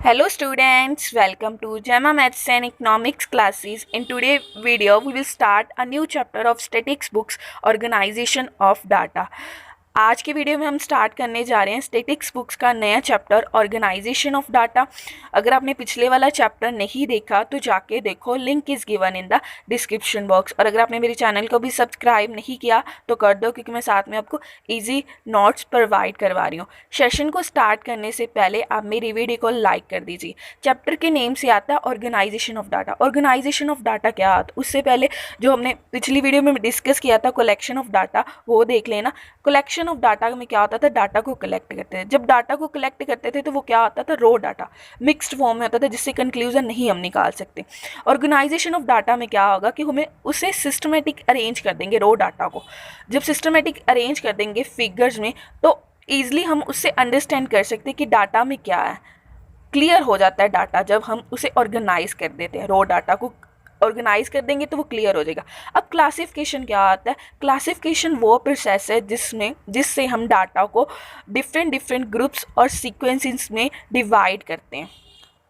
Hello students, welcome to Gemma Maths and Economics classes. In today's video, we will start a new chapter of statistics books, Organization of Data. आज के video में हम start करने जा रहे हैं statics books का नया चैप्टर ऑर्गेनाइजेशन ऑफ डाटा। अगर आपने पिछले वाला चैप्टर नहीं देखा तो जाके देखो, link is given in the description box. और अगर आपने मेरे चैनल को भी सब्सक्राइब नहीं किया तो कर दो, क्योंकि मैं साथ में आपको इजी नोट्स प्रोवाइड करवा रही हूँ। सेशन को स्टार्ट करने से पहले आप मेरी वीडियो को लाइक कर दीजिए। चैप्टर के नेम से आता है organisation of data. Organisation of data क्या आता है, उससे पहले जो हमने पिछली वीडियो में डिस्कस किया था कलेक्शन ऑफ डाटा, वो देख लेना। कलेक्शन ऑफ डाटा में क्या होता था, डाटा को कलेक्ट करते थे। जब डाटा को कलेक्ट करते थे तो वो क्या होता था, रो डाटा मिक्स्ड फॉर्म में होता था, जिससे कंक्लूजन नहीं हम निकाल सकते। ऑर्गेनाइजेशन ऑफ डाटा में क्या होगा कि हमें उसे सिस्टमेटिक अरेंज कर देंगे। रो डाटा को जब सिस्टमेटिक अरेंज कर देंगे फिगर्स में, तो ईजिली हम उससे अंडरस्टैंड कर सकते हैं कि डाटा में क्या है। क्लियर हो जाता है डाटा जब हम उसे ऑर्गेनाइज कर देते हैं। रो डाटा को ऑर्गेनाइज कर देंगे तो वो क्लियर हो जाएगा। अब क्लासिफिकेशन क्या आता है, क्लासिफिकेशन वो प्रोसेस है जिससे हम डाटा को डिफरेंट ग्रुप्स और सीक्वेंसेस में डिवाइड करते हैं।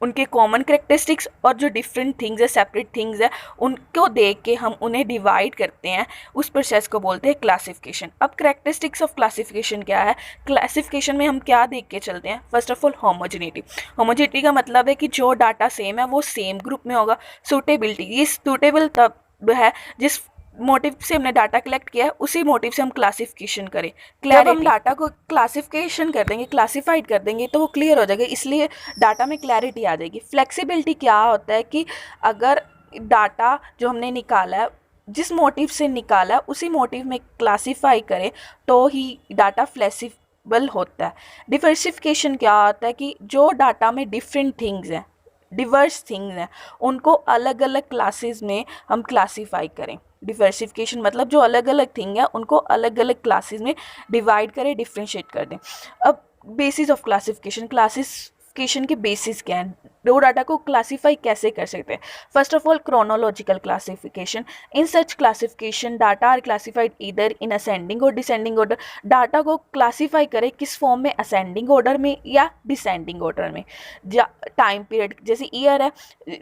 उनके कॉमन करेक्टरिस्टिक्स और जो डिफरेंट थिंग्स है, सेपरेट थिंग्स है, उनको देख के हम उन्हें डिवाइड करते हैं। उस प्रोसेस को बोलते हैं क्लासिफिकेशन। अब करेक्टरिस्टिक्स ऑफ क्लासिफिकेशन क्या है, क्लासिफिकेशन में हम क्या देख के चलते हैं। First of all homogeneity. Homogeneity का मतलब है कि जो डाटा सेम है वो सेम ग्रुप में होगा। सूटेबिलिटी, ये सूटेबल तब है जिस मोटिव से हमने डाटा कलेक्ट किया है उसी मोटिव से हम क्लासिफिकेशन करें। जब हम डाटा को क्लासिफिकेशन कर देंगे, क्लासिफाइड कर देंगे, तो वो क्लियर हो जाएगा, इसलिए डाटा में क्लैरिटी आ जाएगी। फ्लेक्सिबिलिटी क्या होता है कि अगर डाटा जो हमने निकाला है, जिस मोटिव से निकाला है उसी मोटिव में क्लासीफाई करें तो ही डाटा फ्लेक्सिबल होता है। डिवर्सिफिकेशन क्या होता है कि जो डाटा में डिफरेंट थिंग्स हैं, डिवर्स थिंग्स हैं, उनको अलग अलग क्लासेस में हम क्लासीफाई करें। डिवर्सिफिकेशन मतलब जो अलग अलग थिंग है उनको अलग अलग क्लासेस में डिवाइड करें, डिफ्रेंशिएट कर दें। अब बेसिस ऑफ क्लासिफिकेशन, क्लासिफिकेशन के बेसिस क्या हैं, रो डाटा को क्लासीफाई कैसे कर सकते हैं। First of all chronological classification. In such classification data are classified either in ascending और डिसेंडिंग ऑर्डर। डाटा को क्लासीफाई करें किस फॉर्म में, असेंडिंग ऑर्डर में या डिसेंडिंग ऑर्डर में। टाइम पीरियड जैसे ईयर है,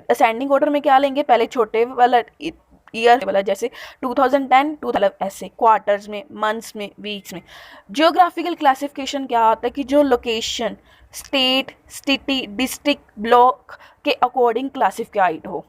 असेंडिंग ऑर्डर में क्या लेंगे, पहले छोटे वाला ईयर वाला, जैसे 2010 मतलब ऐसे क्वार्टर्स में, मंथ्स में, वीक्स में। जियोग्राफिकल क्लासिफिकेशन क्या होता है कि जो location, state, city, district, block के अकॉर्डिंग क्लासिफाइड हो।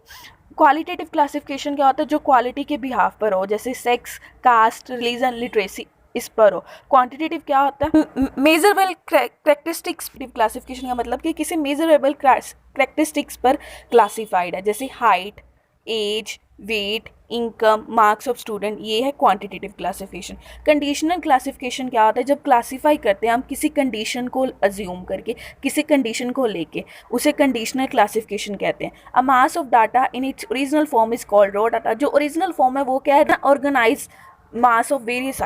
क्वालिटेटिव क्लासिफिकेशन क्या होता है, जो क्वालिटी के बिहाफ पर हो, जैसे सेक्स, कास्ट, रिलीजन, लिटरेसी, इस पर हो। क्वांटिटेटिव क्या होता है, मेजरेबल करेक्टरिस्टिक्स। क्लासिफिकेशन का मतलब कि किसी मेजरेबल करेक्टरिस्टिक्स पर क्लासिफाइड है, जैसे height, age, weight, income, marks of student, ये है क्वांटिटेटिव क्लासिफिकेशन। कंडीशनल क्लासिफिकेशन क्या होता है, जब क्लासीफाई करते हैं हम किसी कंडीशन को अज्यूम करके, किसी कंडीशन को लेके, उसे कंडीशनल क्लासिफिकेशन कहते हैं। A mass of data in its original form is called raw data. जो ओरिजिनल फॉर्म है वो क्या है, ऑर्गेनाइज मास ऑफ वेरियस।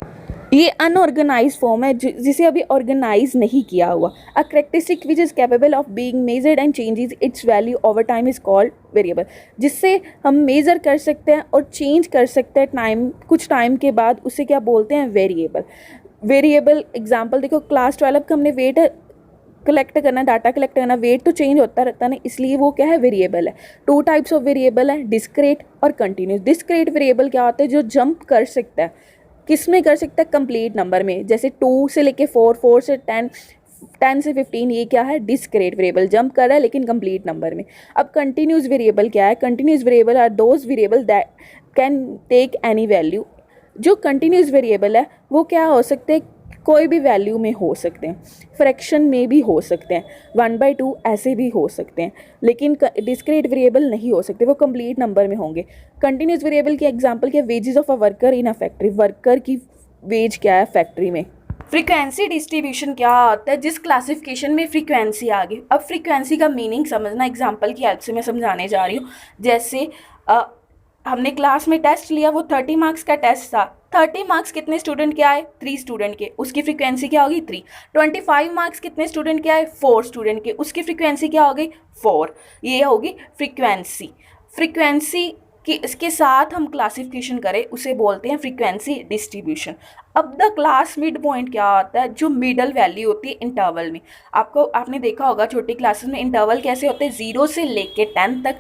ये अनऑर्गेनाइज फॉर्म है जिसे अभी ऑर्गेनाइज नहीं किया हुआ। A characteristic which is capable of being measured and changes its value over time is called variable. जिससे हम मेज़र कर सकते हैं और चेंज कर सकते हैं टाइम, कुछ टाइम के बाद, उसे क्या बोलते हैं, वेरिएबल। वेरिएबल एग्जांपल देखो, क्लास 12 का हमने वेट कलेक्ट करना, डाटा कलेक्ट करना, वेट तो चेंज होता रहता है ना, इसलिए वो क्या है, वेरिएबल है। टू टाइप्स ऑफ वेरिएबल है, डिस्क्रीट और कंटिन्यूस। डिस्क्रीट वेरिएबल क्या होता है, जो जंप कर सकता है, किस में कर सकता है, कंप्लीट नंबर में, जैसे 2 से लेके 4, 4 से 10, 10 से 15, ये क्या है, डिस्क्रीट वेरिएबल, जंप कर रहा है लेकिन कंप्लीट नंबर में। अब कंटिन्यूस वेरिएबल क्या है, continuous variable are those variable that can take any value. जो कंटिन्यूस वेरिएबल है वो क्या हो सकते हैं, कोई भी वैल्यू में हो सकते हैं, फ्रैक्शन में भी हो सकते हैं, 1/2 ऐसे भी हो सकते हैं, लेकिन डिस्क्रीट वेरिएबल नहीं हो सकते, वो कंप्लीट नंबर में होंगे। कंटिन्यूस वेरिएबल की एग्जांपल क्या, wages of a worker in a factory. Worker की वेज क्या है फैक्ट्री में। फ्रीक्वेंसी डिस्ट्रीब्यूशन क्या होता है, जिस क्लासिफिकेशन में फ्रीक्वेंसी आ गई। अब फ्रीक्वेंसी का मीनिंग समझना, एग्जांपल की हेल्प से मैं समझाने जा रही हूँ। जैसे हमने क्लास में टेस्ट लिया, वो 30 मार्क्स का टेस्ट था। 30 मार्क्स कितने स्टूडेंट के आए, 3 स्टूडेंट के, उसकी फ्रीक्वेंसी क्या होगी, 3। 25 मार्क्स कितने स्टूडेंट के आए, 4 स्टूडेंट के, उसकी फ्रीक्वेंसी क्या हो गई, 4। ये होगी फ्रीक्वेंसी। फ्रीक्वेंसी कि इसके साथ हम क्लासिफिकेशन करें उसे बोलते हैं फ्रीक्वेंसी डिस्ट्रीब्यूशन। अब द क्लास मिड पॉइंट क्या होता है, जो मिडल वैल्यू होती है इंटरवल में। आपने देखा होगा छोटी क्लासेस में इंटरवल कैसे होते हैं, 0 से लेके 10 तक,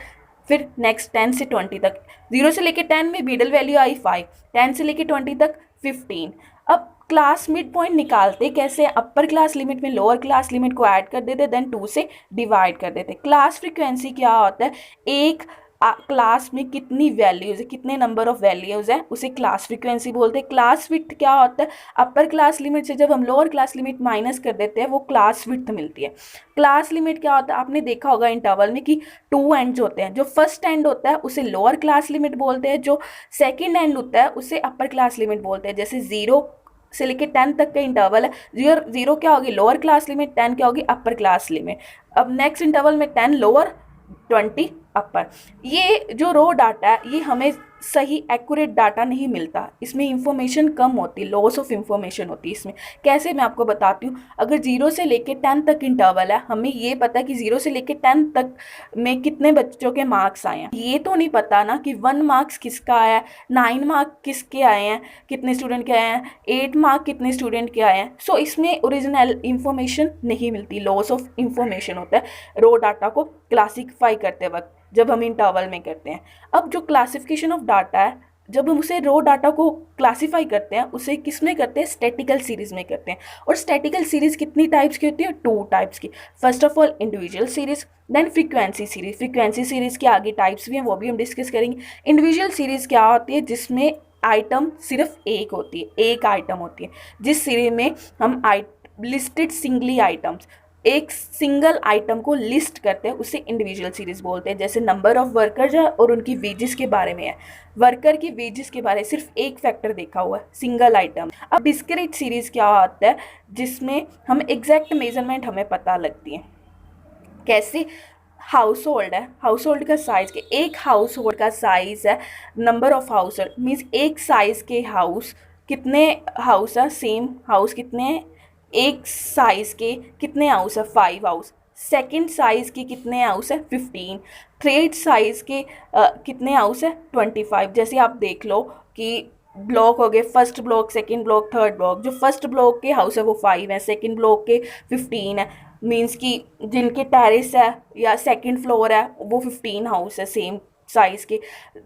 फिर नेक्स्ट 10 से 20 तक। 0 से लेके 10 में मिडल वैल्यू आई 5, 10 से लेके 20 तक 15। अब क्लास मिड पॉइंट निकालते कैसे, अपर क्लास लिमिट में लोअर क्लास लिमिट को ऐड कर देते, देन 2 से डिवाइड कर देते। क्लास फ्रीक्वेंसी क्या होता है, एक क्लास में कितनी वैल्यूज़ है, कितने नंबर ऑफ वैल्यूज़ हैं, उसे क्लास फ्रीक्वेंसी बोलते हैं। क्लास विड्थ क्या होता है, अपर क्लास लिमिट से जब हम लोअर क्लास लिमिट माइनस कर देते हैं वो क्लास विड्थ मिलती है। क्लास लिमिट क्या होता है, आपने देखा होगा इंटरवल में कि 2 एंड्स होते हैं। जो फर्स्ट एंड होता है उसे लोअर क्लास लिमिट बोलते हैं, जो सेकेंड एंड होता है उसे अपर क्लास लिमिट बोलते हैं। जैसे 0 से लेके 10 तक का इंटरवल है, 0 क्या होगी लोअर क्लास लिमिट, 10 क्या होगी अपर क्लास लिमिट। अब नेक्स्ट इंटरवल में 10 लोअर, 20 अपर। ये जो रो डाटा है ये हमें सही एक्यूरेट डाटा नहीं मिलता, इसमें इंफॉर्मेशन कम होती है, लॉस ऑफ इंफॉर्मेशन होती है इसमें। कैसे, मैं आपको बताती हूँ। अगर 0 से लेके 10 तक इंटरवल है, हमें ये पता है कि 0 से लेके 10 तक में कितने बच्चों के मार्क्स आए हैं। ये तो नहीं पता ना कि 1 मार्क्स किसका आया है, 9 मार्क किसके आए हैं, कितने स्टूडेंट के आए हैं, 8 मार्क कितने स्टूडेंट के आए हैं। सो इसमें ओरिजिनल इंफॉर्मेशन नहीं मिलती, लॉस ऑफ इंफॉर्मेशन होता है रो डाटा को क्लासीफाई करते वक्त जब हम इंटरवल में करते हैं। अब जो क्लासिफिकेशन ऑफ डाटा है, जब हम उसे रो डाटा को क्लासीफाई करते हैं उसे किस में करते हैं, स्टैटिकल सीरीज में करते हैं। और स्टैटिकल सीरीज कितनी टाइप्स की होती है, 2 टाइप्स की। First of all individual series, then frequency series. Frequency series के आगे टाइप्स भी हैं, वो भी हम डिस्कस करेंगे। इंडिविजुअल सीरीज क्या होती है, जिसमें आइटम सिर्फ एक होती है, एक आइटम होती है। जिस सीरीज में हम लिस्टेड सिंगली आइटम्स, एक सिंगल आइटम को लिस्ट करते हैं, उसे इंडिविजुअल सीरीज बोलते हैं। जैसे नंबर ऑफ वर्कर्स है और उनकी वेजेस के बारे में है, वर्कर की वेजेस के बारे में सिर्फ एक फैक्टर देखा हुआ है, सिंगल आइटम। अब डिस्क्रीट सीरीज क्या होता है, जिसमें हम एग्जैक्ट मेजरमेंट हमें पता लगती है। कैसे, हाउस होल्ड है, हाउस होल्ड का साइज के, एक हाउस होल्ड का साइज है number of house hold, means एक साइज के हाउस कितने हाउस है, सेम हाउस कितने हैं, एक साइज़ के कितने हाउस है, 5 हाउस। सेकंड साइज़ के कितने हाउस है, 15। थर्ड साइज़ के कितने हाउस है, 25। जैसे आप देख लो कि ब्लॉक हो गए, first block, second block, third block. जो फर्स्ट ब्लॉक के हाउस है वो 5 है, सेकंड ब्लॉक के 15 है। मीन्स कि जिनके टेरेस है या सेकंड फ्लोर है वो 15 हाउस है सेम साइज़ के।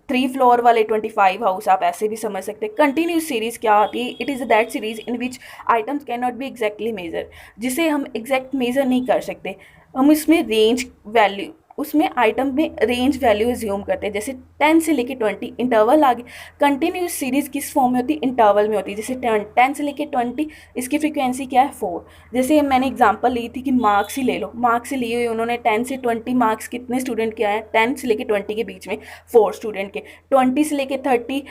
3 फ्लोर वाले 25 हाउस, आप ऐसे भी समझ सकते हैं। कंटिन्यूस सीरीज़ क्या होती है, it is that series in which items can not be exactly measure, जिसे हम एग्जैक्ट मेजर नहीं कर सकते। हम इसमें रेंज वैल्यू, उसमें आइटम में रेंज वैल्यू एज्यूम करते हैं। जैसे 10 से लेके 20 इंटरवल आ गए। कंटिन्यूस सीरीज़ किस फॉर्म में होती है, इंटरवल में होती है। जैसे 10 से लेके 20, इसकी फ्रीक्वेंसी क्या है, 4। जैसे मैंने एग्जांपल ली थी कि मार्क्स ही ले लो, मार्क्स से लिए हुए उन्होंने 10 से 20 मार्क्स कितने स्टूडेंट के आए हैं, 10 से लेके 20 के बीच में 4 स्टूडेंट के। 20 से लेके 30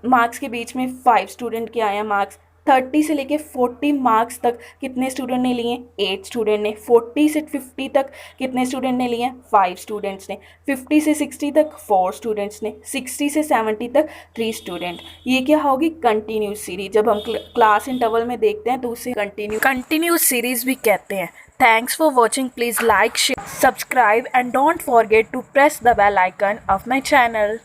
मार्क्स के बीच में 5 स्टूडेंट के आए हैं मार्क्स। 30 से लेके 40 मार्क्स तक कितने स्टूडेंट ने लिए, 8 स्टूडेंट ने। 40 से 50 तक कितने स्टूडेंट ने लिए, 5 स्टूडेंट्स ने। 50 से 60 तक 4 स्टूडेंट्स ने। 60 से 70 तक 3 स्टूडेंट। ये क्या होगी, कंटिन्यूस सीरीज। जब हम क्लास इंटरवल में देखते हैं तो उसे कंटिन्यूस सीरीज भी कहते हैं। Thanks for watching. Please like, share, subscribe and don't forget to press the bell icon of my channel.